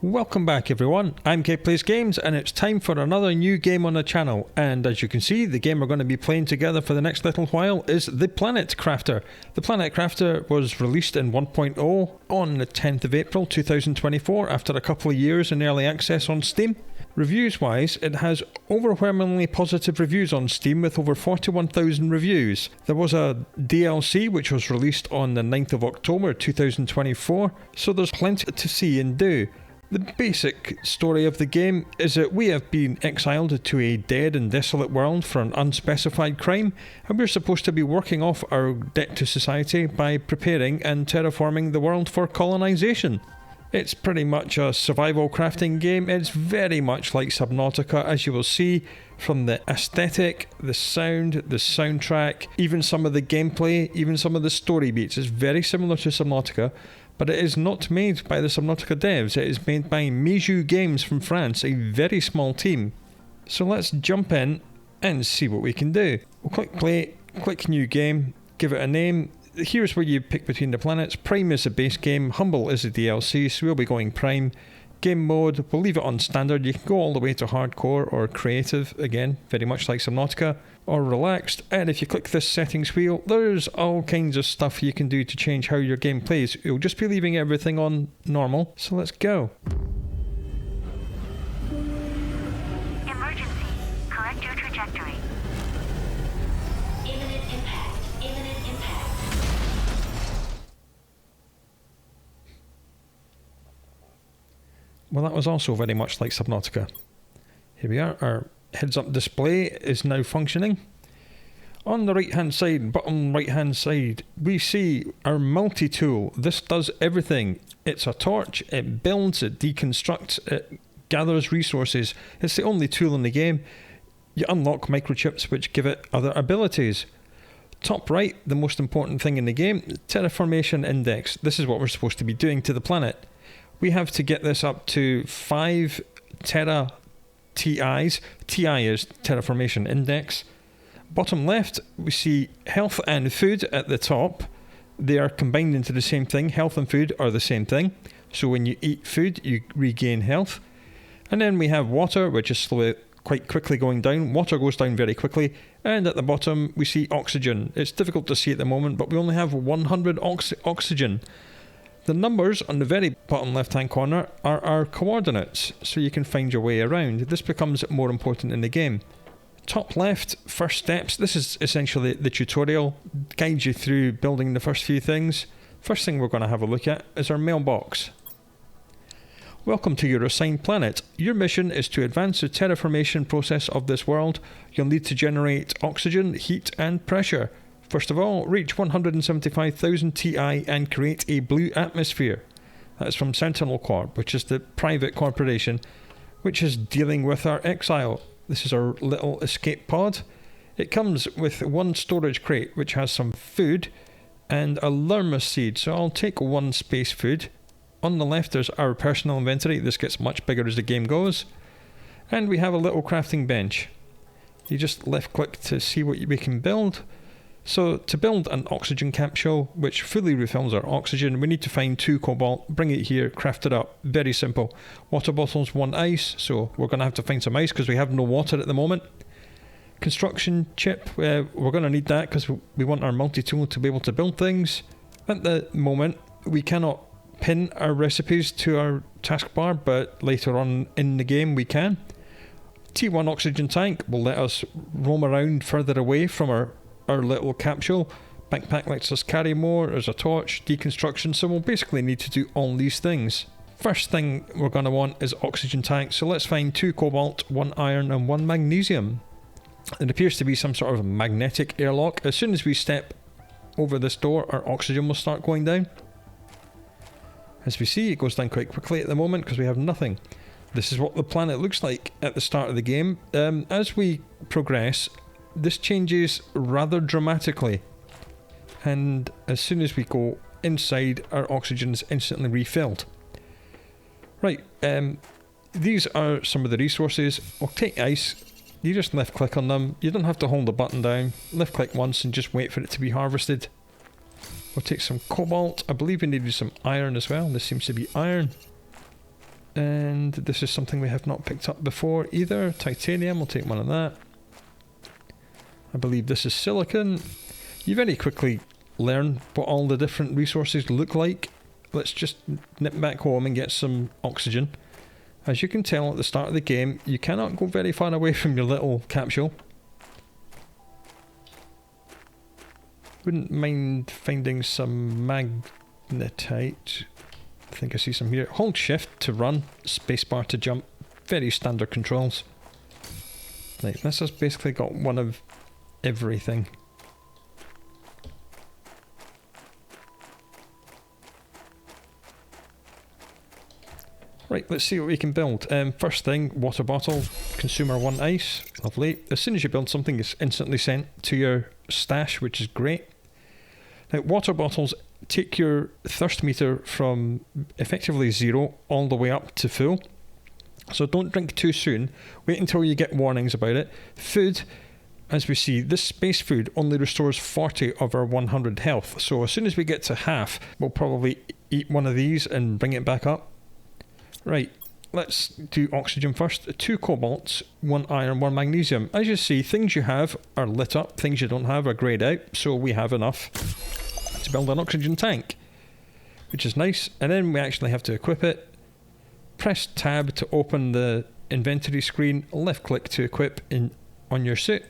Welcome back everyone, I'm K Plays Games and it's time for another new game on the channel, and as you can see the game we're going to be playing together for the next little while is The Planet Crafter. The Planet Crafter was released in 1.0 on the 10th of April 2024 after a couple of years in early access on Steam. Reviews wise, it has overwhelmingly positive reviews on Steam with over 41,000 reviews. There was a DLC which was released on the 9th of October 2024, so there's plenty to see and do. The basic story of the game is that we have been exiled to a dead and desolate world for an unspecified crime, and we're supposed to be working off our debt to society by preparing and terraforming the world for colonisation. It's pretty much a survival crafting game. It's very much like Subnautica, as you will see from the aesthetic, the sound, the soundtrack, even some of the gameplay, even some of the story beats. It's very similar to Subnautica, but it is not made by the Subnautica devs. It is made by Meiju Games from France, a very small team. So let's jump in and see what we can do. We'll click play, click new game, give it a name. Here's where you pick between the planets. Prime is the base game, Humble is the DLC, so we'll be going Prime. Game mode, we'll leave it on standard. You can go all the way to hardcore or creative, again, very much like Subnautica, or relaxed. And if you click this settings wheel, there's all kinds of stuff you can do to change how your game plays. You'll just be leaving everything on normal, so let's go. Emergency. Correct your trajectory. Imminent impact. Imminent impact. Well, that was also very much like Subnautica. Here we are, our heads-up display is now functioning. On the right-hand side, bottom right-hand side, we see our multi-tool. This does everything. It's a torch, it builds, it deconstructs, it gathers resources. It's the only tool in the game. You unlock microchips which give it other abilities. Top right, the most important thing in the game, terraformation index. This is what we're supposed to be doing to the planet. We have to get this up to 5 Terra TIs. TI is terraformation index. Bottom left, we see health and food at the top. They are combined into the same thing. Health and food are the same thing. So when you eat food, you regain health. And then we have water, which is slowly, quite quickly going down. Water goes down very quickly. And at the bottom, we see oxygen. It's difficult to see at the moment, but we only have 100 oxygen. The numbers on the very bottom left-hand corner are our coordinates, so you can find your way around. This becomes more important in the game. Top left, first steps. This is essentially the tutorial, guides you through building the first few things. First thing we're going to have a look at is our mailbox. Welcome to your assigned planet. Your mission is to advance the terraformation process of this world. You'll need to generate oxygen, heat and pressure. First of all, reach 175,000 Ti and create a blue atmosphere. That's from Sentinel Corp, which is the private corporation which is dealing with our exile. This is our little escape pod. It comes with one storage crate which has some food and a lerma seed, so I'll take one space food. On the left there's our personal inventory. This gets much bigger as the game goes. And we have a little crafting bench. You just left click to see what we can build. So to build an oxygen capsule which fully refills our oxygen, we need to find 2 cobalt, bring it here, craft it up. Very simple. Water bottles, 1 ice, so we're going to have to find some ice because we have no water at the moment. Construction chip, we're going to need that because we want our multi-tool to be able to build things. At the moment, we cannot pin our recipes to our taskbar, but later on in the game we can. T1 oxygen tank will let us roam around further away from our little capsule. Backpack lets us carry more. There's a torch, deconstruction, so we'll basically need to do all these things. First thing we're going to want is oxygen tank, so let's find 2 cobalt, 1 iron and 1 magnesium. It appears to be some sort of magnetic airlock. As soon as we step over this door, our oxygen will start going down. As we see, it goes down quite quickly at the moment because we have nothing. This is what the planet looks like at the start of the game. As we progress, this changes rather dramatically, and as soon as we go inside, our oxygen is instantly refilled. Right, these are some of the resources. I'll take ice. You just left click on them. You don't have to hold the button down. Left click once and just wait for it to be harvested. We'll take some cobalt. I believe we needed some iron as well. This seems to be iron. And this is something we have not picked up before either. Titanium, we'll take one of that. I believe this is silicon. You very quickly learn what all the different resources look like. Let's just nip back home and get some oxygen. As you can tell at the start of the game, you cannot go very far away from your little capsule. Wouldn't mind finding some magnetite. I think I see some here. Hold shift to run, spacebar to jump. Very standard controls. Right, this has basically got one of everything. Right, let's see what we can build. First thing, water bottle, consumer 1 ice, lovely. As soon as you build something, it's instantly sent to your stash, which is great. Now, water bottles take your thirst meter from effectively 0 all the way up to full. So don't drink too soon. Wait until you get warnings about it. Food, as we see, this space food only restores 40 of our 100 health. So as soon as we get to half, we'll probably eat one of these and bring it back up. Right, let's do oxygen first. 2 cobalts, 1 iron, 1 magnesium. As you see, things you have are lit up, things you don't have are greyed out, so we have enough to build an oxygen tank, which is nice. And then we actually have to equip it. Press tab to open the inventory screen, left click to equip on your suit.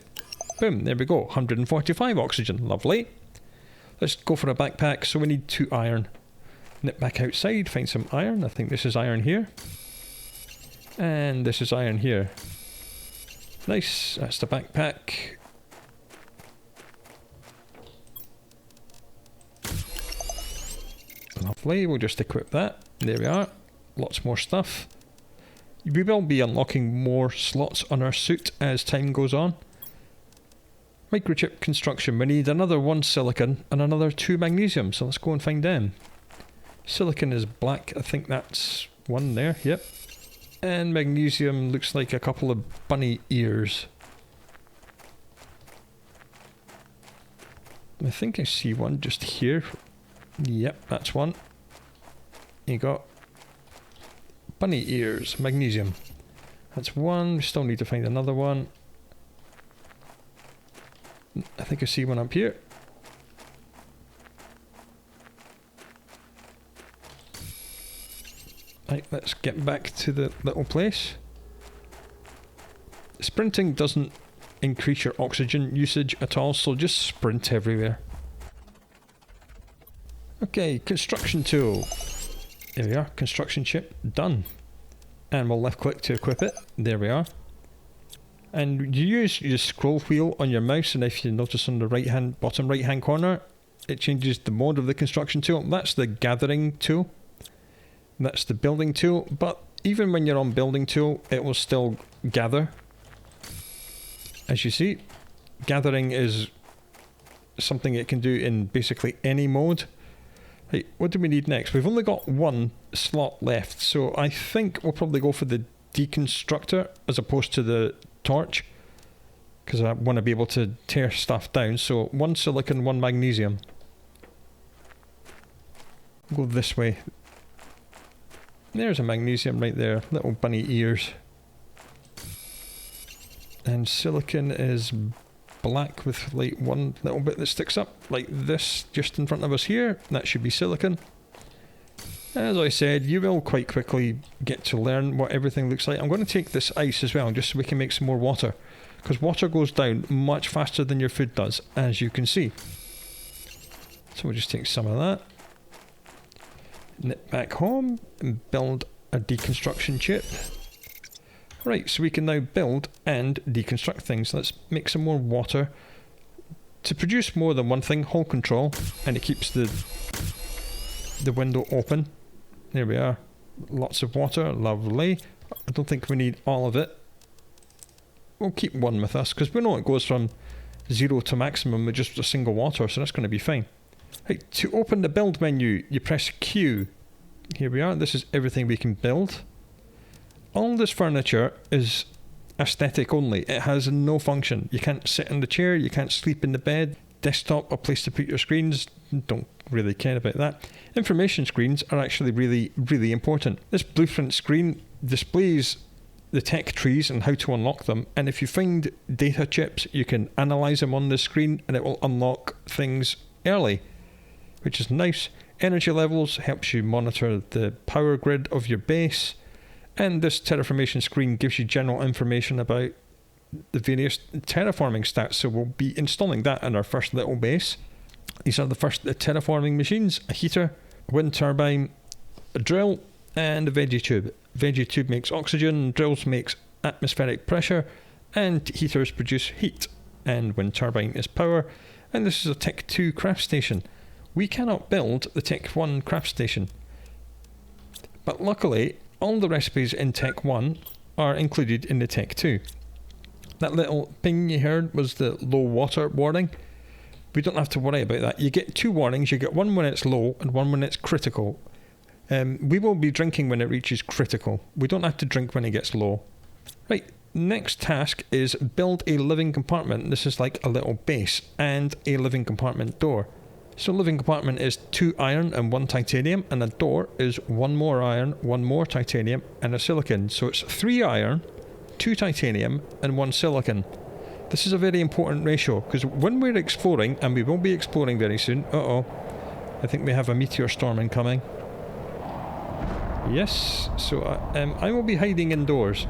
Boom, there we go, 145 oxygen, lovely. Let's go for a backpack, so we need 2 iron. Nip back outside, find some iron. I think this is iron here. And this is iron here. Nice, that's the backpack. Lovely, we'll just equip that. There we are. Lots more stuff. We will be unlocking more slots on our suit as time goes on. Microchip construction. We need another 1 silicon and another 2 magnesium. So let's go and find them. Silicon is black. I think that's 1 there. Yep. And magnesium looks like a couple of bunny ears. I think I see 1 just here. Yep, that's 1. You got bunny ears, magnesium. That's 1. We still need to find another 1. I think I see 1 up here. Right, let's get back to the little place. Sprinting doesn't increase your oxygen usage at all, so just sprint everywhere. Okay, construction tool. There we are, construction chip, done. And we'll left click to equip it. There we are. And you use your scroll wheel on your mouse, and if you notice on the bottom right hand corner, it changes the mode of the construction tool. That's the gathering tool. That's the building tool, but even when you're on building tool, it will still gather. As you see, gathering is something it can do in basically any mode. Right, what do we need next? We've only got 1 slot left, so I think we'll probably go for the deconstructor as opposed to the torch, because I want to be able to tear stuff down. So 1 silicon, 1 magnesium. Go this way. There's a magnesium right there, little bunny ears. And silicon is black with like 1 little bit that sticks up, like this just in front of us here. That should be silicon. As I said, you will quite quickly get to learn what everything looks like. I'm going to take this ice as well, just so we can make some more water, because water goes down much faster than your food does, as you can see. So we'll just take some of that. Nip back home and build a deconstruction chip. Right, so we can now build and deconstruct things. Let's make some more water. To produce more than 1 thing, hold control, and it keeps the window open. There we are. Lots of water, lovely. I don't think we need all of it. We'll keep 1 with us, because we know it goes from 0 to maximum with just a single water, so that's going to be fine. Right, to open the build menu, you press Q. Here we are, this is everything we can build. All this furniture is aesthetic only. It has no function. You can't sit in the chair, you can't sleep in the bed. desktop, a place to put your screens. Don't really care about that. Information screens are actually really, really important. This blueprint screen displays the tech trees and how to unlock them, and if you find data chips, you can analyze them on the screen and it will unlock things early, which is nice. Energy levels helps you monitor the power grid of your base, and this terraformation screen gives you general information about the various terraforming stats, so we'll be installing that in our first little base. These are the first terraforming machines: a heater, a wind turbine, a drill, and a veggie tube. Veggie tube makes oxygen, drills makes atmospheric pressure, and heaters produce heat, and wind turbine is power. And this is a Tech 2 craft station. We cannot build the Tech 1 craft station, but luckily all the recipes in Tech 1 are included in the Tech 2. That little ping you heard was the low water warning. We don't have to worry about that. You get 2 warnings. You get one when it's low and one when it's critical. We will be drinking when it reaches critical. We don't have to drink when it gets low. Right, next task is build a living compartment. This is like a little base and a living compartment door. So living compartment is 2 iron and 1 titanium, and a door is 1 more iron, 1 more titanium, and a silicon. So it's 3 iron, 2 titanium, and 1 silicon. This is a very important ratio, because when we're exploring, and we will be exploring very soon, I think we have a meteor storm incoming. Yes, so I will be hiding indoors.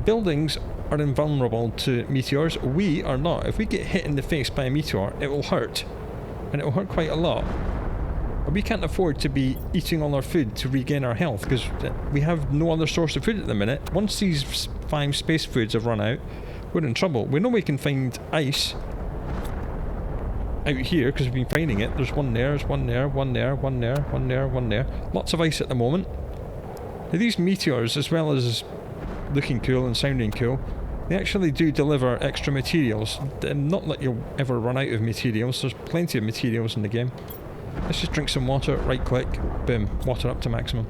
Buildings are invulnerable to meteors. We are not. If we get hit in the face by a meteor, it will hurt. And it will hurt quite a lot. But we can't afford to be eating all our food to regain our health, because we have no other source of food at the minute. Once these 5 space foods have run out, we're in trouble. We know we can find ice out here, because we've been finding it. There's one there, there's one there, one there, one there, one there, one there. Lots of ice at the moment. Now, these meteors, as well as looking cool and sounding cool, they actually do deliver extra materials. Not that you'll ever run out of materials. There's plenty of materials in the game. Let's just drink some water, right click, boom, water up to maximum.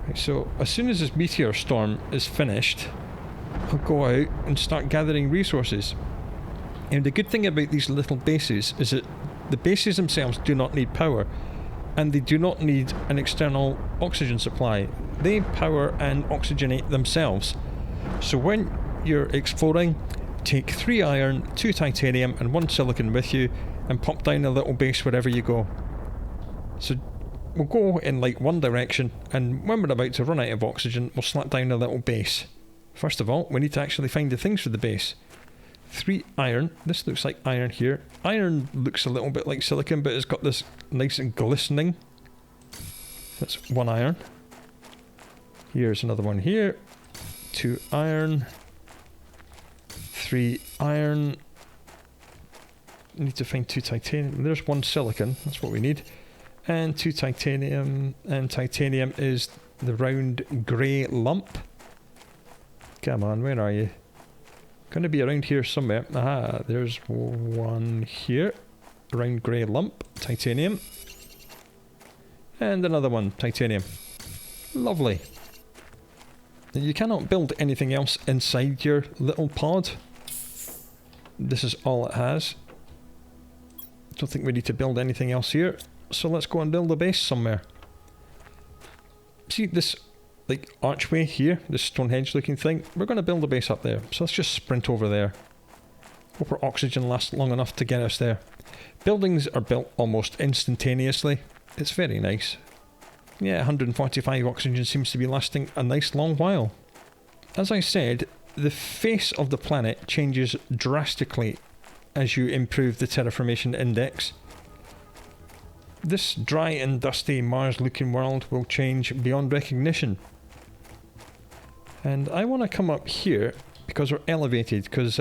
Right, so as soon as this meteor storm is finished, I'll go out and start gathering resources. And the good thing about these little bases is that the bases themselves do not need power, and they do not need an external oxygen supply. They power and oxygenate themselves. So when you're exploring, take 3 iron, 2 titanium and 1 silicon with you, and pop down a little base wherever you go. So we'll go in like one direction, and when we're about to run out of oxygen, we'll slap down a little base. First of all, we need to actually find the things for the base. 3 iron. This looks like iron here. Iron looks a little bit like silicon, but it's got this nice and glistening. That's 1 iron. Here's another one here. 2 iron. 3 iron. Need to find 2 titanium. There's 1 silicon. That's what we need. And 2 titanium. And titanium is the round grey lump. Come on, where are you? Going to be around here somewhere. Aha, there's 1 here. Round grey lump. Titanium. And another one. Titanium. Lovely. You cannot build anything else inside your little pod. This is all it has. Don't think we need to build anything else here. So let's go and build a base somewhere. See this like archway here, this Stonehenge looking thing? We're going to build a base up there. So let's just sprint over there. Hope our oxygen lasts long enough to get us there. Buildings are built almost instantaneously. It's very nice. Yeah, 145 oxygen seems to be lasting a nice long while. As I said, the face of the planet changes drastically as you improve the terraformation index. This dry and dusty Mars-looking world will change beyond recognition. And I want to come up here because we're elevated, because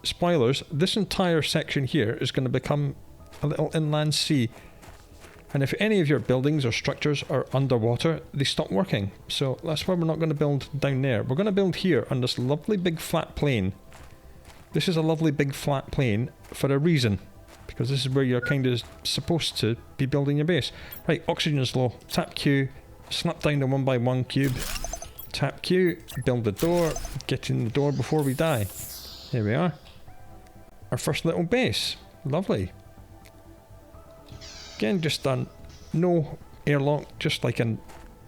spoilers, this entire section here is going to become a little inland sea. And if any of your buildings or structures are underwater, they stop working. So that's why we're not going to build down there. We're going to build here on this lovely big flat plain. This is a lovely big flat plain for a reason, because this is where you're kind of supposed to be building your base. Right, oxygen is low. Tap Q, snap down the 1x1 cube. Tap Q, build the door, get in the door before we die. Here we are. our first little base. Lovely. Again, just done. No airlock, just like an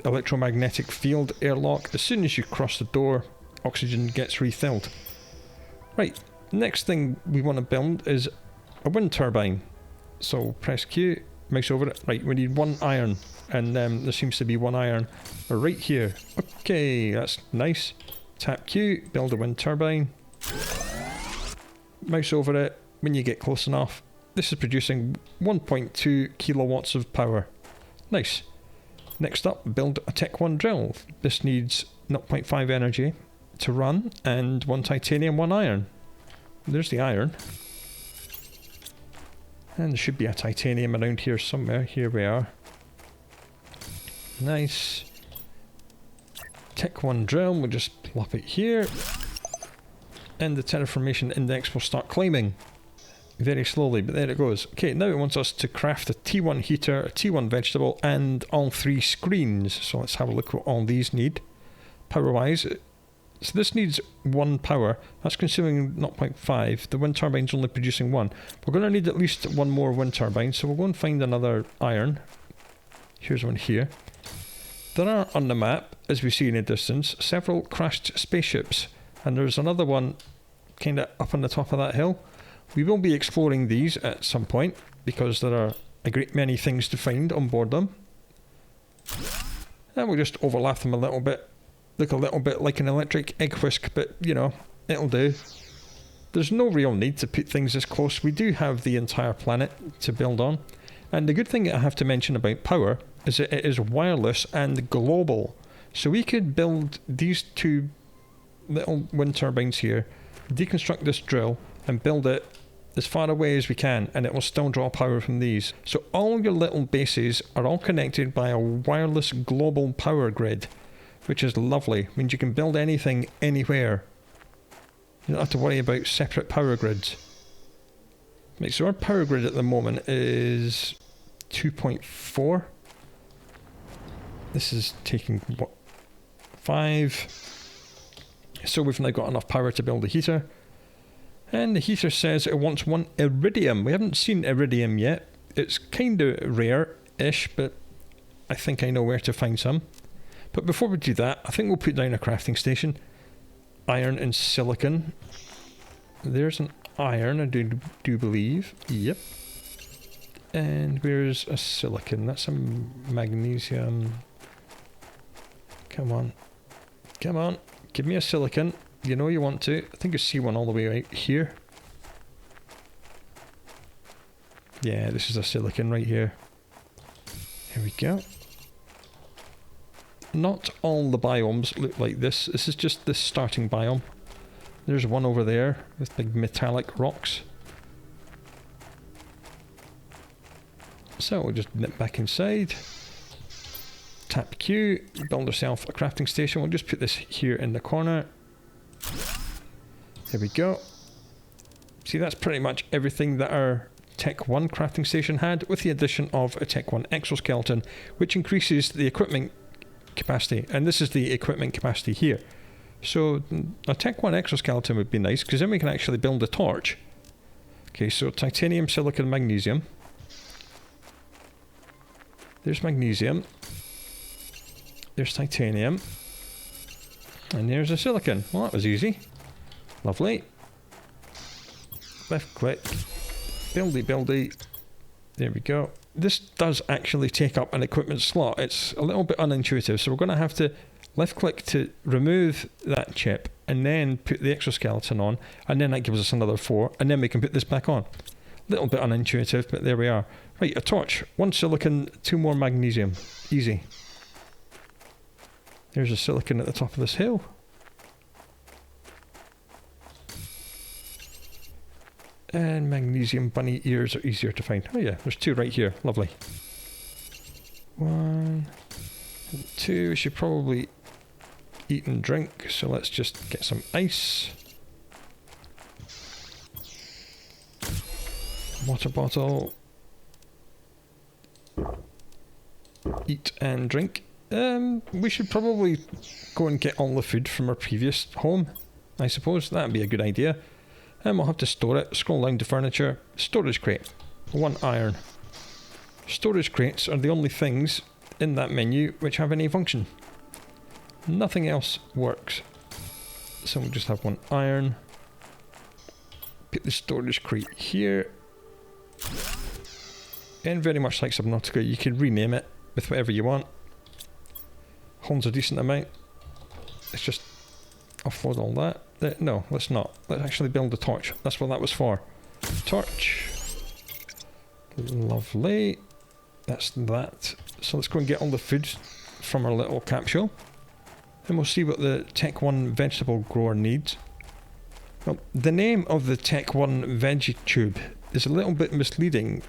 electromagnetic field airlock. As soon as you cross the door, oxygen gets refilled. Right, next thing we want to build is a wind turbine. So press Q, mouse over it. Right, we need 1 iron, and there seems to be 1 iron right here. Okay, that's nice. Tap Q, build a wind turbine. Mouse over it. When you get close enough, this is producing 1.2 kilowatts of power. Nice. Next up, build a Tech 1 drill. This needs 0.5 energy to run, and 1 titanium, 1 iron. There's the iron. And there should be a titanium around here somewhere. Here we are. Nice. Tech 1 drill, we'll just plop it here. And the terraformation index will start climbing. Very slowly, but there it goes. Okay, now it wants us to craft a T1 heater, a T1 vegetable, and all 3 screens. So let's have a look what all these need. Power-wise, so this needs 1 power. That's consuming 0.5. The wind turbine's only producing 1. We're going to need at least 1 more wind turbine, so we'll go and find another iron. Here's one here. There are on the map, as we see in the distance, several crashed spaceships. And there's another one kind of up on the top of that hill. We will be exploring these at some point, because there are a great many things to find on board them. And we'll just overlap them a little bit. Look a little bit like an electric egg whisk, but you know, it'll do. There's no real need to put things this close. We do have the entire planet to build on. And the good thing I have to mention about power is that it is wireless and global. So we could build these 2 little wind turbines here, deconstruct this drill, and build it as far away as we can, and it will still draw power from these. So all your little bases are all connected by a wireless global power grid, which is lovely. It means you can build anything anywhere. You don't have to worry about separate power grids. Right, so our power grid at the moment is 2.4. This is taking what, 5. So we've now got enough power to build a heater. And the heater says it wants 1 iridium. We haven't seen iridium yet. It's kind of rare-ish, but I think I know where to find some. But before we do that, I think we'll put down a crafting station. Iron and silicon. There's an iron, I do believe. Yep. And where's a silicon? That's a magnesium. Come on. Come on. Give me a silicon. You know you want to. I think I see one all the way right here. Yeah, this is a silicon right here. Here we go. Not all the biomes look like this. This is just the starting biome. There's one over there with big metallic rocks. So we'll just nip back inside. Tap Q, build ourselves a crafting station. We'll just put this here in the corner. There we go. See, that's pretty much everything that our Tech 1 crafting station had, with the addition of a Tech 1 exoskeleton, which increases the equipment capacity. And this is the equipment capacity here. So a Tech 1 exoskeleton would be nice, because then we can actually build a torch. Okay, so titanium, silicon, magnesium. There's magnesium. There's titanium. And there's a silicon. Well, that was easy. Lovely. Left click. Buildy, buildy. There we go. This does actually take up an equipment slot. It's a little bit unintuitive, so we're going to have to left click to remove that chip and then put the exoskeleton on, and then that gives us another 4, and then we can put this back on. A little bit unintuitive, but there we are. Right, a torch. 1 silicon, 2 more magnesium. Easy. There's a silicon at the top of this hill. And magnesium bunny ears are easier to find. Oh yeah, there's 2 right here. Lovely. 1 and 2. We should probably eat and drink, so let's just get some ice. Water bottle. Eat and drink. We should probably go and get all the food from our previous home. I suppose that'd be a good idea. And we'll have to store it. Scroll down to furniture. Storage crate. 1 iron. Storage crates are the only things in that menu which have any function. Nothing else works. So we'll just have 1 iron. Put the storage crate here. And very much like Subnautica, you can rename it with whatever you want. Holds a decent amount. Let's just offload all that. No, let's not. Let's actually build a torch. That's what that was for. Torch. Lovely. That's that. So let's go and get all the food from our little capsule. And we'll see what the Tech 1 vegetable grower needs. Well, the name of the Tech 1 veggie tube is a little bit misleading.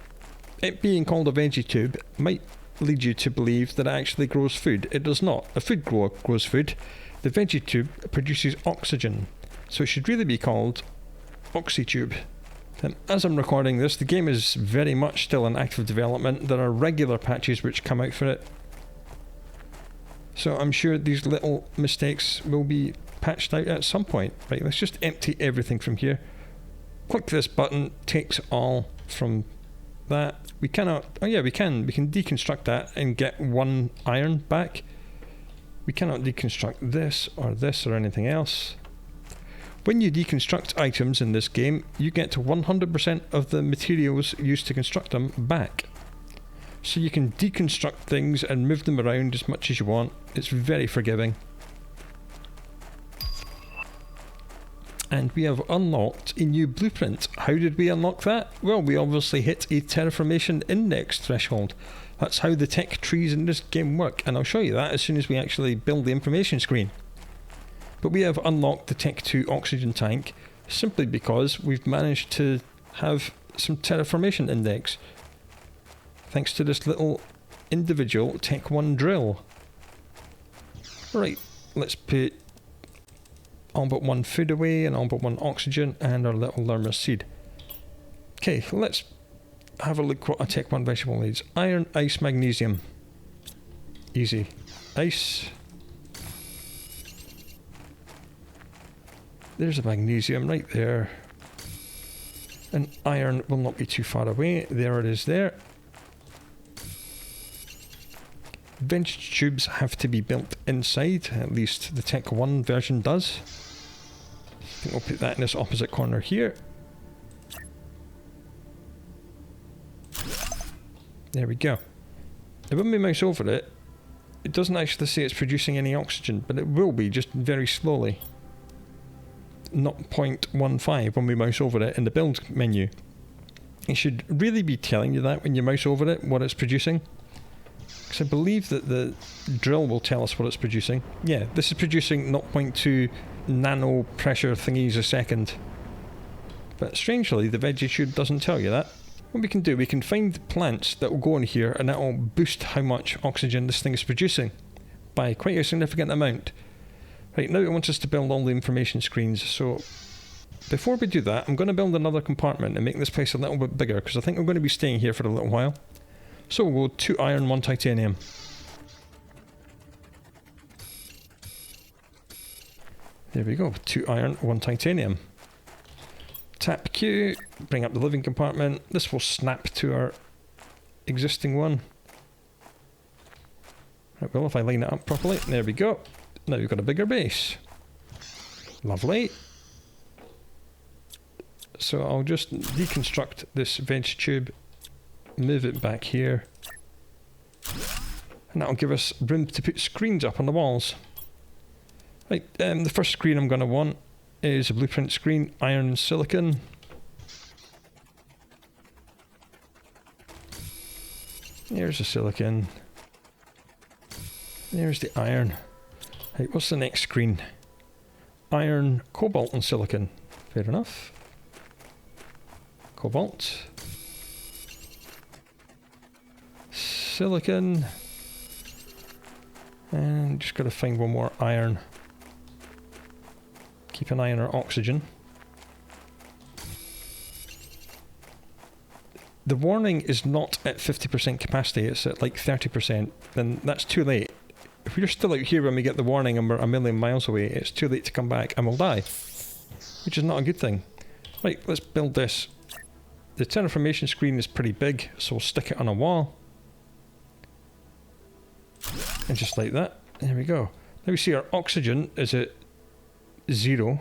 It being called a veggie tube might lead you to believe that it actually grows food. It does not. A food grower grows food. The veggie tube produces oxygen. So it should really be called Oxytube. And as I'm recording this, the game is very much still in active development. There are regular patches which come out for it. So I'm sure these little mistakes will be patched out at some point. Right, let's just empty everything from here. Click this button, takes all from that. We cannot, oh yeah, we can deconstruct that and get 1 iron back. We cannot deconstruct this or anything else. When you deconstruct items in this game, you get 100% of the materials used to construct them back. So you can deconstruct things and move them around as much as you want. It's very forgiving. And we have unlocked a new blueprint. How did we unlock that? Well, we obviously hit a terraformation index threshold. That's how the tech trees in this game work, and I'll show you that as soon as we actually build the information screen. But we have unlocked the Tech 2 oxygen tank simply because we've managed to have some terraformation index thanks to this little individual Tech 1 drill. Right, let's put all but 1 food away and all but 1 oxygen and our little lerma seed. Okay, let's have a look what a Tech 1 vegetable needs. Iron, ice, magnesium. Easy. Ice. There's a magnesium right there. And iron will not be too far away. There it is there. Veg tubes have to be built inside. At least the Tech 1 version does. I think we'll put that in this opposite corner here. There we go. Now when we mouse over it, it doesn't actually say it's producing any oxygen, but it will be, just very slowly. 0.15 when we mouse over it in the build menu. It should really be telling you that when you mouse over it, what it's producing. Because I believe that the drill will tell us what it's producing. Yeah, this is producing 0.2 nano pressure thingies a second. But strangely, the veggie tube doesn't tell you that. What we can do, we can find plants that will go in here and that will boost how much oxygen this thing is producing by quite a significant amount. Right, now it wants us to build all the information screens, so before we do that, I'm going to build another compartment and make this place a little bit bigger, because I think I'm going to be staying here for a little while. So we'll go 2 iron, 1 titanium. There we go, 2 iron, 1 titanium. Tap Q, bring up the living compartment. This will snap to our existing one. Right, well, if I line it up properly, there we go. Now we've got a bigger base. Lovely. So I'll just deconstruct this veg tube, move it back here, and that'll give us room to put screens up on the walls. Right, the first screen I'm going to want is a blueprint screen, iron and silicon. There's the silicon. There's the iron. Right, what's the next screen? Iron, cobalt and silicon. Fair enough. Cobalt. Silicon. And just got to find 1 more iron. Keep an eye on our oxygen. The warning is not at 50% capacity, it's at like 30%, then that's too late. If we're still out here when we get the warning and we're a million miles away, it's too late to come back and we'll die. Which is not a good thing. Right, let's build this. The terraformation screen is pretty big, so we'll stick it on a wall. And just like that, there we go. Now we see our oxygen is at 0,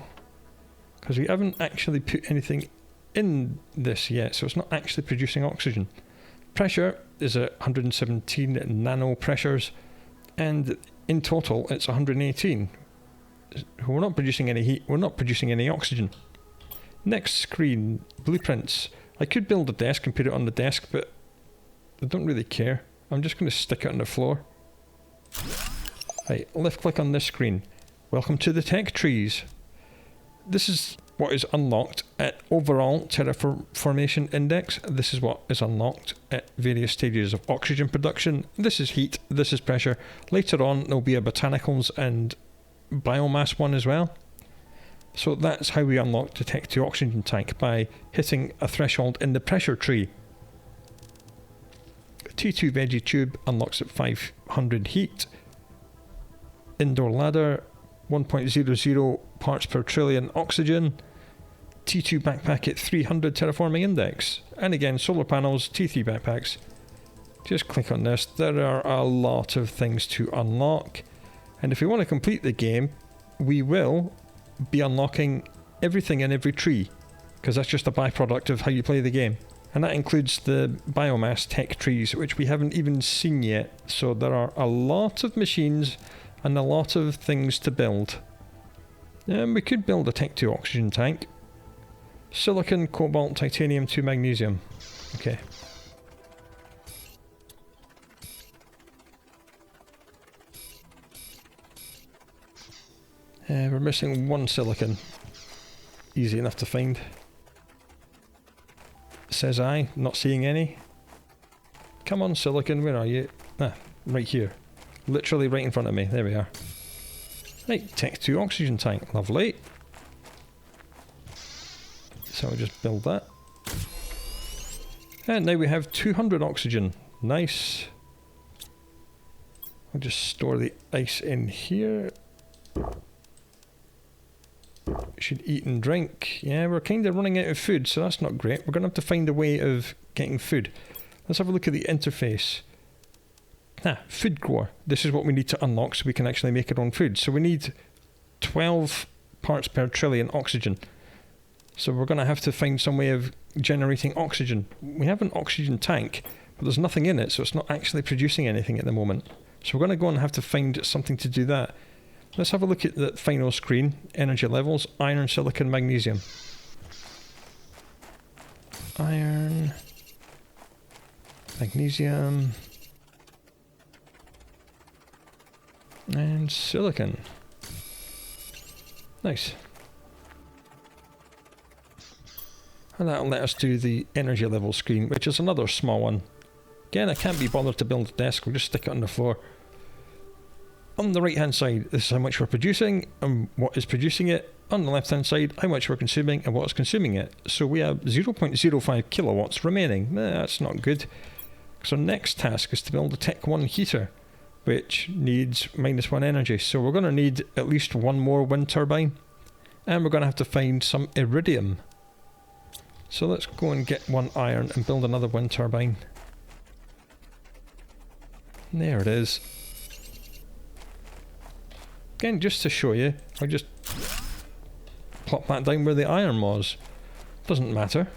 because we haven't actually put anything in this yet, so it's not actually producing oxygen. Pressure is at 117 nano pressures, and in total it's 118. We're not producing any heat, we're not producing any oxygen. Next screen, blueprints. I could build a desk and put it on the desk, but I don't really care. I'm just going to stick it on the floor. Right, left click on this screen. Welcome to the tech trees. This is what is unlocked at overall terraformation index. This is what is unlocked at various stages of oxygen production. This is heat, this is pressure. Later on there'll be a botanicals and biomass one as well. So that's how we unlock the Tech 2 oxygen tank, by hitting a threshold in the pressure tree. T2 veggie tube unlocks at 500 heat. Indoor ladder, 1.00 parts per trillion oxygen. T2 backpack at 300 terraforming index. And again, solar panels, T3 backpacks. Just click on this. There are a lot of things to unlock. And if we want to complete the game, we will be unlocking everything in every tree, because that's just a byproduct of how you play the game. And that includes the biomass tech trees, which we haven't even seen yet. So there are a lot of machines and a lot of things to build. We could build a Tech 2 oxygen tank. Silicon, cobalt, titanium to magnesium. Okay. We're missing one silicon. Easy enough to find. Says I, not seeing any. Come on silicon, where are you? Ah, right here. Literally right in front of me. There we are. Right, Tech 2 oxygen tank. Lovely. So I'll just build that. And now we have 200 oxygen. Nice. I'll just store the ice in here. Should eat and drink. Yeah, we're kind of running out of food, so that's not great. We're going to have to find a way of getting food. Let's have a look at the interface. Food grower. This is what we need to unlock so we can actually make our own food. So we need 12 parts per trillion oxygen. So we're going to have to find some way of generating oxygen. We have an oxygen tank, but there's nothing in it, so it's not actually producing anything at the moment. So we're going to go and have to find something to do that. Let's have a look at the final screen. Energy levels, iron, silicon, magnesium. Iron, magnesium, and silicon. Nice. And that'll let us do the energy level screen, which is another small one. Again, I can't be bothered to build a desk, we'll just stick it on the floor. On the right hand side, this is how much we're producing and what is producing it. On the left hand side, how much we're consuming and what is consuming it. So we have 0.05 kilowatts remaining. That's not good. So next task is to build a Tech 1 heater, which needs -1 energy. So we're going to need at least one more wind turbine. And we're going to have to find some iridium. So let's go and get one iron and build another wind turbine. There it is. Again, just to show you, I just plop that down where the iron was. Doesn't matter.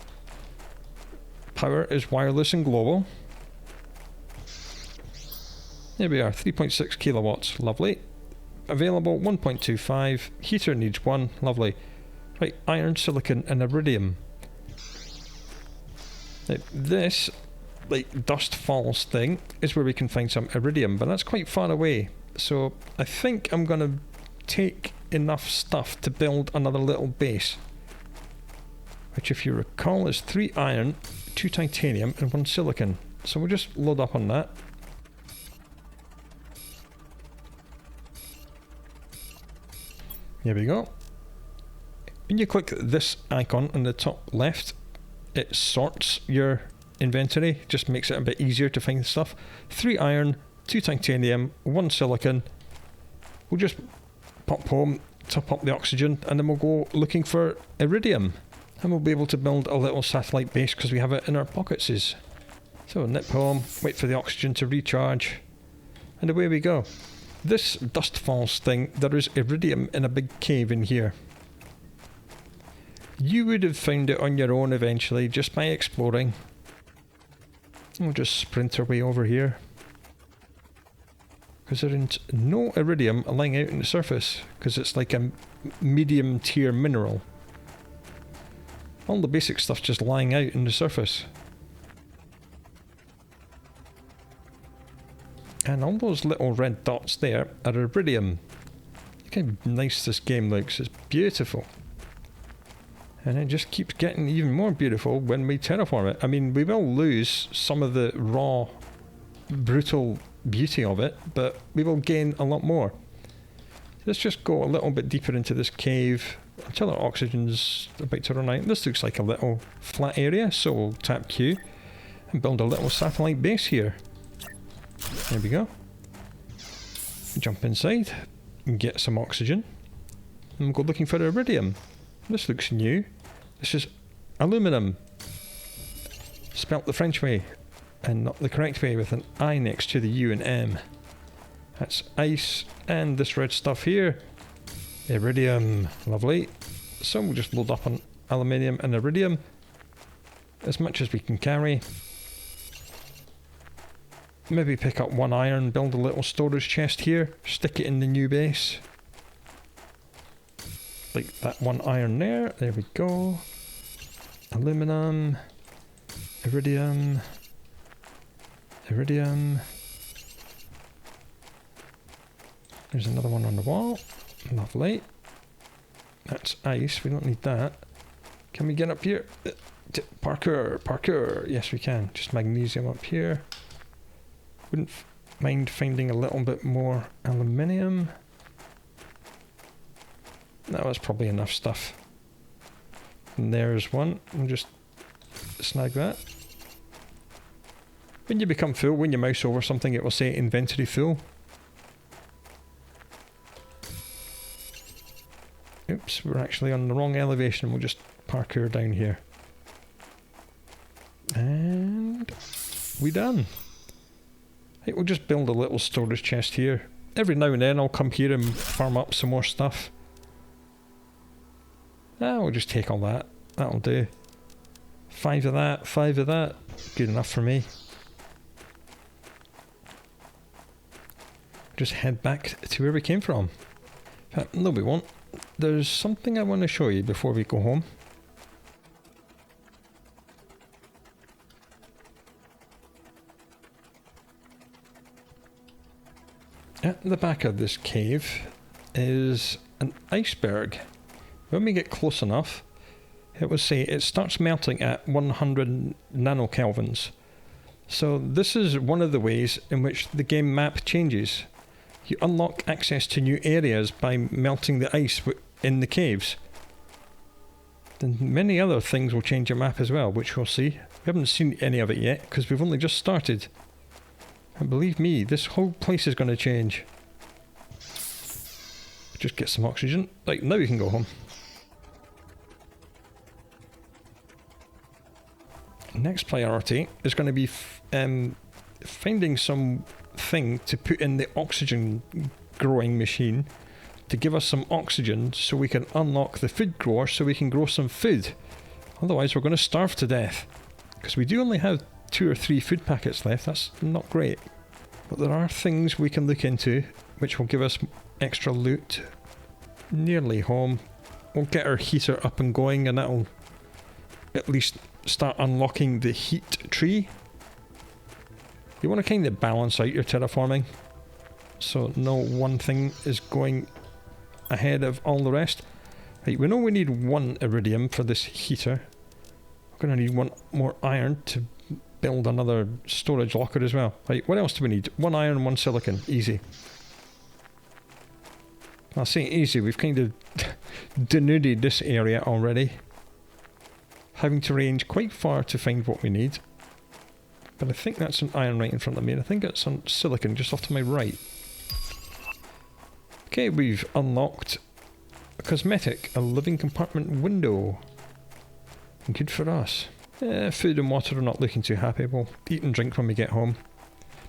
Power is wireless and global. There we are, 3.6 kilowatts, lovely. Available 1.25, heater needs 1, lovely. Right, iron, silicon and iridium. Now, this, like, dust falls thing is where we can find some iridium, but that's quite far away. So I think I'm going to take enough stuff to build another little base, which, if you recall, is 3 iron, 2 titanium and 1 silicon. So we'll just load up on that. Here we go. When you click this icon on the top left, it sorts your inventory, just makes it a bit easier to find stuff. 3 iron, 2 titanium, 1 silicon. We'll just pop home, top up the oxygen, and then we'll go looking for iridium. And we'll be able to build a little satellite base because we have it in our pockets. So nip home, wait for the oxygen to recharge, and away we go. This dust falls thing, there is iridium in a big cave in here. You would have found it on your own eventually, just by exploring. We'll just sprint our way over here. Because there is no iridium lying out on the surface, because it's like a medium tier mineral. All the basic stuff's just lying out on the surface. And all those little red dots there are iridium. Look how nice this game looks, it's beautiful. And it just keeps getting even more beautiful when we terraform it. I mean, we will lose some of the raw, brutal beauty of it, but we will gain a lot more. Let's just go a little bit deeper into this cave until our oxygen's about to run out. This looks like a little flat area, so we'll tap Q and build a little satellite base here. There we go. Jump inside and get some oxygen. And we'll go looking for iridium. This looks new. This is aluminum. Spelt the French way and not the correct way, with an I next to the U and M. That's ice, and this red stuff here, iridium. Lovely. So we'll just load up on aluminium and iridium as much as we can carry. Maybe pick up one iron, build a little storage chest here, stick it in the new base. Like that one iron there. There we go. Aluminum, iridium, iridium. There's another one on the wall. Lovely. That's ice. We don't need that. Can we get up here? Parkour, parkour. Yes, we can. Just magnesium up here. Wouldn't mind finding a little bit more aluminium. No, that's probably enough stuff. And there's one. We'll just snag that. When you become full, when you mouse over something, it will say inventory full. Oops, we're actually on the wrong elevation. We'll just parkour down here. And we done. Right, we'll just build a little storage chest here. Every now and then I'll come here and farm up some more stuff. We'll just take all that. That'll do. 5 of that, 5 of that. Good enough for me. Just head back to where we came from. No, we won't. There's something I want to show you before we go home. At the back of this cave is an iceberg. When we get close enough, it will say it starts melting at 100 nanokelvins. So this is one of the ways in which the game map changes. You unlock access to new areas by melting the ice in the caves. Then many other things will change your map as well, which we'll see. We haven't seen any of it yet because we've only just started. And believe me, this whole place is going to change. Just get some oxygen. Right, now we can go home. Next priority is going to be finding some thing to put in the oxygen growing machine to give us some oxygen so we can unlock the food grower so we can grow some food. Otherwise we're going to starve to death. Because we do only have 2 or 3 food packets left. That's not great. But there are things we can look into which will give us extra loot. Nearly home. We'll get our heater up and going and that'll at least start unlocking the heat tree. You want to kind of balance out your terraforming so no one thing is going ahead of all the rest. Right, we know we need 1 iridium for this heater. We're going to need 1 more iron to build another storage locker as well. Right, what else do we need? 1 iron, 1 silicon. Easy. I'll say easy, we've kind of denuded this area already. Having to range quite far to find what we need. But I think that's an iron right in front of me, and I think it's on silicon just off to my right. Okay, we've unlocked a cosmetic, a living compartment window. Good for us. Food and water are not looking too happy. We'll eat and drink when we get home.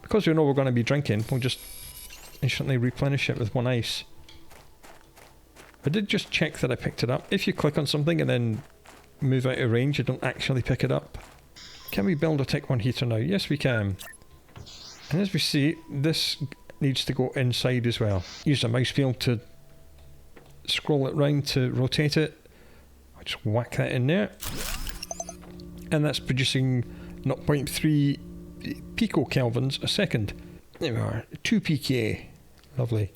Because we know we're going to be drinking, we'll just instantly replenish it with 1 ice. I did just check that I picked it up. If you click on something and then move out of range, you don't actually pick it up. Can we build a Tick 1 heater now? Yes, we can. And as we see, this needs to go inside as well. Use a mouse wheel to scroll it round to rotate it. I'll just whack that in there. And that's producing 0.3 picokelvins a second. There we are, 2 pK. Lovely.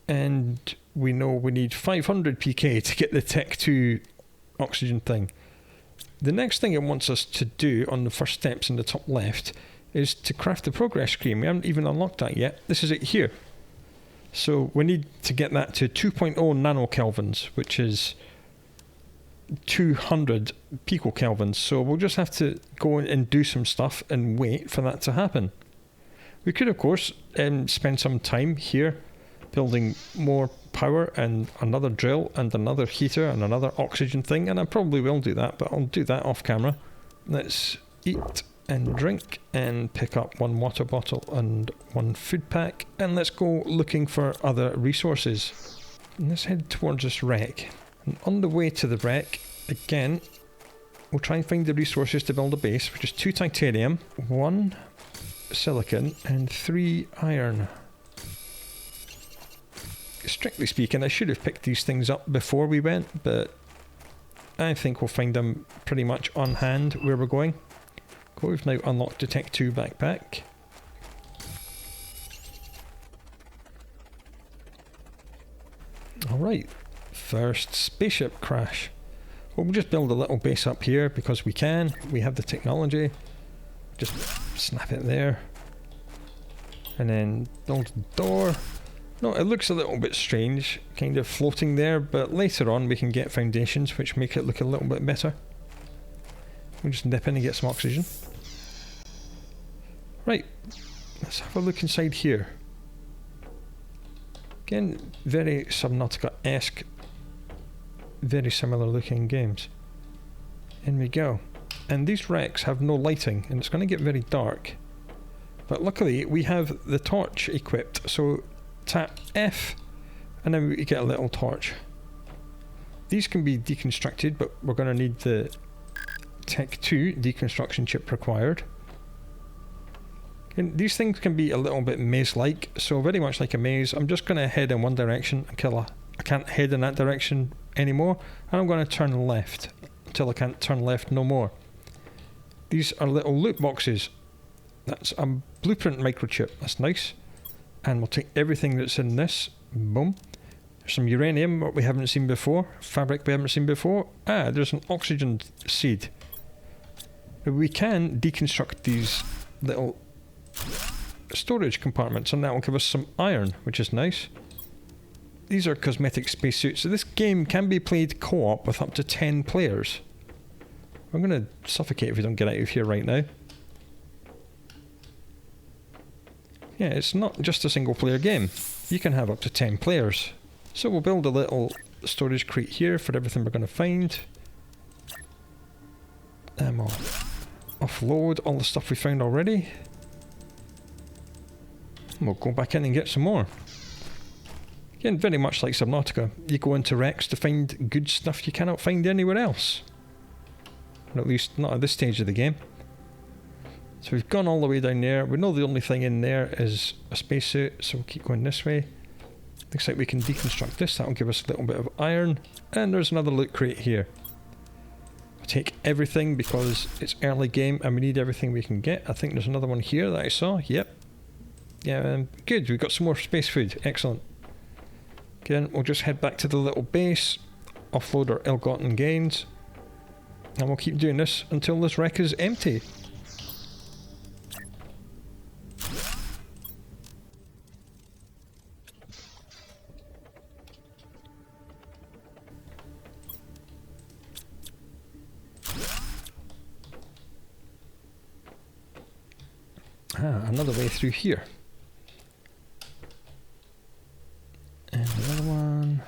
And we know we need 500 pK to get the Tech 2 oxygen thing. The next thing it wants us to do on the first steps in the top left is to craft the progress screen. We haven't even unlocked that yet. This is it here. So we need to get that to 2.0 nanokelvins, which is 200 picokelvins. So we'll just have to go and do some stuff and wait for that to happen. We could, of course, spend some time here building more power and another drill and another heater and another oxygen thing, and I probably will do that, but I'll do that off camera. Let's eat and drink and pick up 1 water bottle and 1 food pack, and let's go looking for other resources. And let's head towards this wreck. And on the way to the wreck, again, we'll try and find the resources to build a base, which is 2 titanium, 1 silicon and 3 iron. Strictly speaking, I should have picked these things up before we went, but I think we'll find them pretty much on hand where we're going. Cool, we've now unlocked the Tech 2 backpack. Alright, first spaceship crash. Well, we'll just build a little base up here because we can. We have the technology. Just snap it there. And then build a door. No, it looks a little bit strange, kind of floating there, but later on we can get foundations which make it look a little bit better. We'll just dip in and get some oxygen. Right, let's have a look inside here. Again, very Subnautica-esque, very similar looking games. In we go. And these wrecks have no lighting, and it's going to get very dark. But luckily we have the torch equipped, so tap F and then we get a little torch. These can be deconstructed, but we're going to need the Tech 2 deconstruction chip required. And these things can be a little bit maze-like, so very much like a maze. I'm just going to head in one direction until I can't head in that direction anymore, and I'm going to turn left until I can't turn left no more. These are little loot boxes. That's a blueprint microchip. That's nice. And we'll take everything that's in this. Boom. There's some uranium, what we haven't seen before. Fabric we haven't seen before. Ah, there's an oxygen seed. We can deconstruct these little storage compartments, and that will give us some iron, which is nice. These are cosmetic spacesuits. So this game can be played co-op with up to 10 players. I'm going to suffocate if we don't get out of here right now. Yeah, it's not just a single player game. You can have up to 10 players. So we'll build a little storage crate here for everything we're going to find. And we'll offload all the stuff we found already. And we'll go back in and get some more. Again, very much like Subnautica. You go into wrecks to find good stuff you cannot find anywhere else. Or at least not at this stage of the game. So we've gone all the way down there. We know the only thing in there is a spacesuit, so we'll keep going this way. Looks like we can deconstruct this. That'll give us a little bit of iron. And there's another loot crate here. We'll take everything because it's early game and we need everything we can get. I think there's another one here that I saw. Yep. Yeah, good. We've got some more space food. Excellent. Again, we'll just head back to the little base, offload our ill-gotten gains, and we'll keep doing this until this wreck is empty. Another way through here. And another one.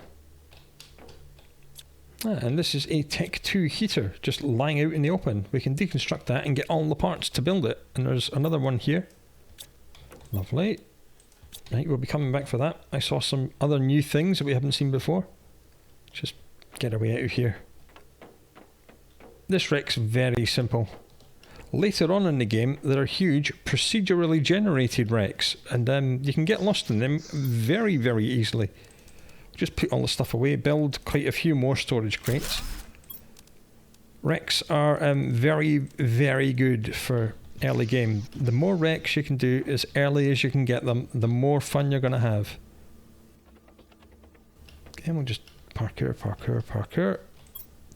And this is a Tech 2 heater just lying out in the open. We can deconstruct that and get all the parts to build it. And there's another one here. Lovely. Right, we'll be coming back for that. I saw some other new things that we haven't seen before. Just get our way out of here. This wreck's very simple. Later on in the game, there are huge procedurally generated wrecks, and you can get lost in them very, very easily. Just put all the stuff away, build quite a few more storage crates. Wrecks are very, very good for early game. The more wrecks you can do as early as you can get them, the more fun you're going to have. Okay, we'll just parkour, parkour, parkour.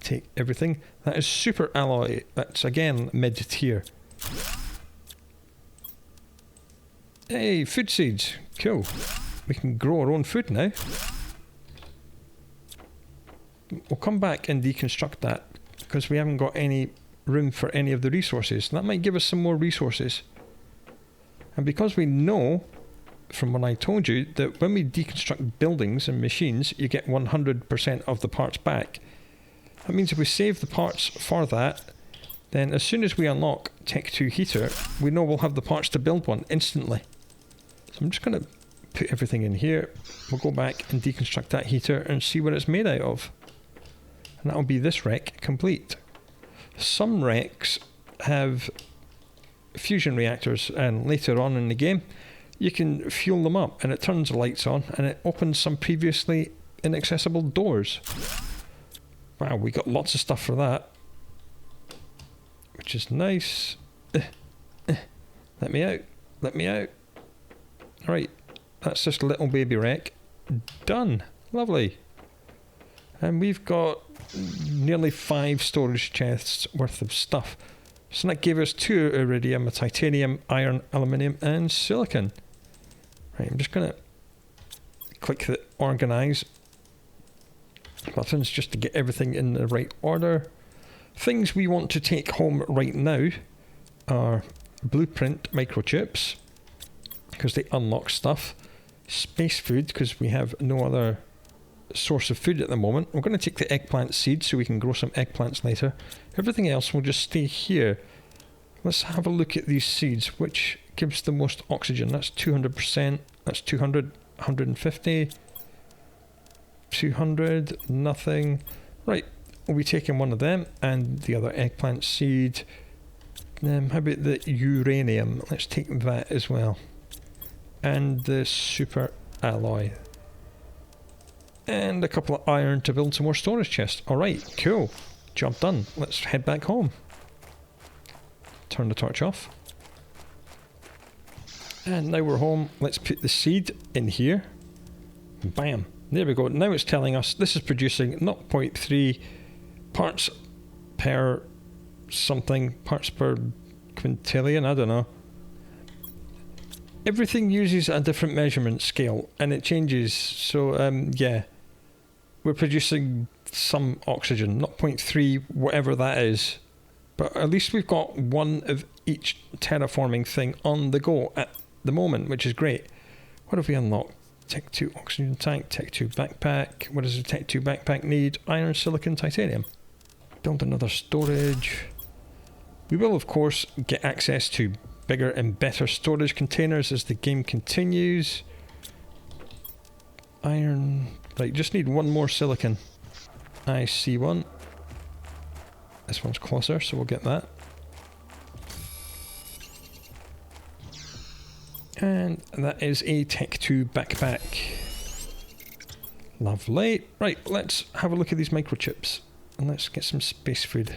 Take everything. That is super alloy. That's again mid-tier. Hey, food seeds. Cool. We can grow our own food now. We'll come back and deconstruct that because we haven't got any room for any of the resources. That might give us some more resources. And because we know from what I told you that when we deconstruct buildings and machines, you get 100% of the parts back. That means if we save the parts for that, then as soon as we unlock Tech 2 heater, we know we'll have the parts to build one instantly. So I'm just going to put everything in here. We'll go back and deconstruct that heater and see what it's made out of. And that'll be this wreck complete. Some wrecks have fusion reactors, and later on in the game, you can fuel them up and it turns the lights on and it opens some previously inaccessible doors. Wow, we got lots of stuff for that, which is nice. Let me out. Let me out. Alright, that's just a little baby wreck. Done. Lovely. And we've got nearly 5 storage chests worth of stuff. So that gave us 2 iridium, a titanium, iron, aluminium, and silicon. Right, I'm just going to click the organize buttons just to get everything in the right order. Things we want to take home right now are blueprint microchips, because they unlock stuff. Space food, because we have no other source of food at the moment. We're going to take the eggplant seed so we can grow some eggplants later. Everything else will just stay here. Let's have a look at these seeds. Which gives the most oxygen? That's 200%. That's 200, 150. 200, nothing. Right, we'll be taking one of them and the other eggplant seed. How about the uranium? Let's take that as well. And the super alloy. And a couple of iron to build some more storage chests. Alright, cool. Job done. Let's head back home. Turn the torch off. And now we're home. Let's put the seed in here. Bam. There we go. Now it's telling us this is producing 0.3 parts per something, parts per quintillion, I don't know. Everything uses a different measurement scale and it changes. So yeah, we're producing some oxygen, 0.3, whatever that is. But at least we've got one of each terraforming thing on the go at the moment, which is great. What have we unlocked? Tech 2 oxygen tank, Tech 2 backpack. What does a Tech 2 backpack need? Iron, silicon, titanium. Build another storage. We will, of course, get access to bigger and better storage containers as the game continues. Iron. Right, just need one more silicon. I see one. This one's closer, so we'll get that. And that is a Tech 2 backpack. Lovely. Right, let's have a look at these microchips. And let's get some space food.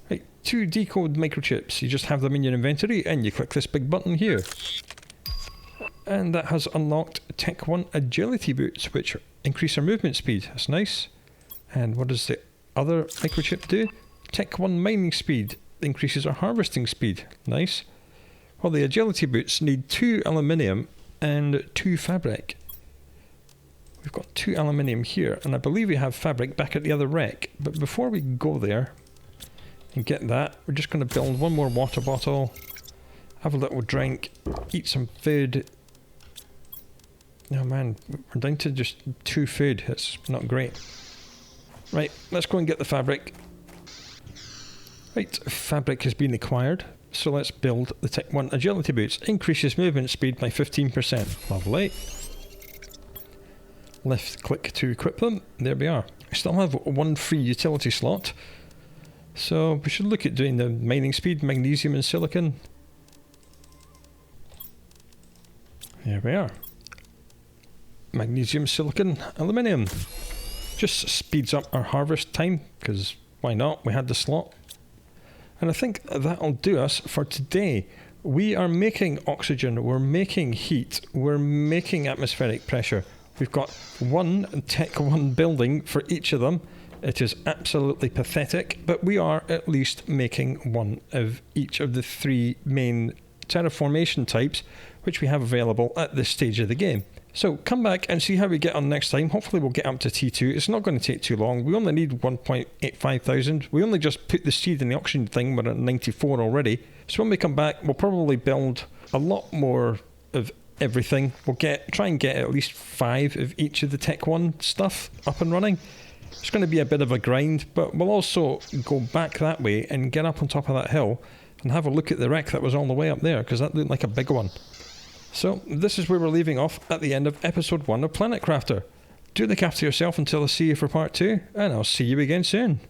Right, 2 decode microchips. You just have them in your inventory and you click this big button here. And that has unlocked Tech 1 agility boots, which increase our movement speed. That's nice. And what does the other microchip do? Tech 1 mining speed. Increases our harvesting speed. Nice. Well, the agility boots need 2 aluminium and 2 fabric. We've got 2 aluminium here, and I believe we have fabric back at the other wreck. But before we go there and get that, we're just going to build one more water bottle, have a little drink, eat some food. Oh man, we're down to just 2 food. It's not great. Right, let's go and get the fabric. Right, fabric has been acquired. So let's build the Tech 1 agility boots. Increases movement speed by 15%. Lovely. Left click to equip them. There we are. I still have 1 free utility slot. So we should look at doing the mining speed, magnesium and silicon. There we are. Magnesium, silicon, aluminium. Just speeds up our harvest time, because why not? We had the slot. And I think that'll do us for today. We are making oxygen, we're making heat, we're making atmospheric pressure. We've got 1 Tech 1 building for each of them. It is absolutely pathetic, but we are at least making 1 of each of the 3 main terraformation types which we have available at this stage of the game. So come back and see how we get on next time. Hopefully we'll get up to T2. It's not going to take too long. We only need 1.85 thousand. We only just put the seed in the auction thing. We're at 94 already. So when we come back, we'll probably build a lot more of everything. We'll try and get at least 5 of each of the Tech 1 stuff up and running. It's going to be a bit of a grind, but we'll also go back that way and get up on top of that hill and have a look at the wreck that was all the way up there, because that looked like a big one. So this is where we're leaving off at the end of episode 1 of Planet Crafter. Do look after yourself until I see you for part 2, and I'll see you again soon.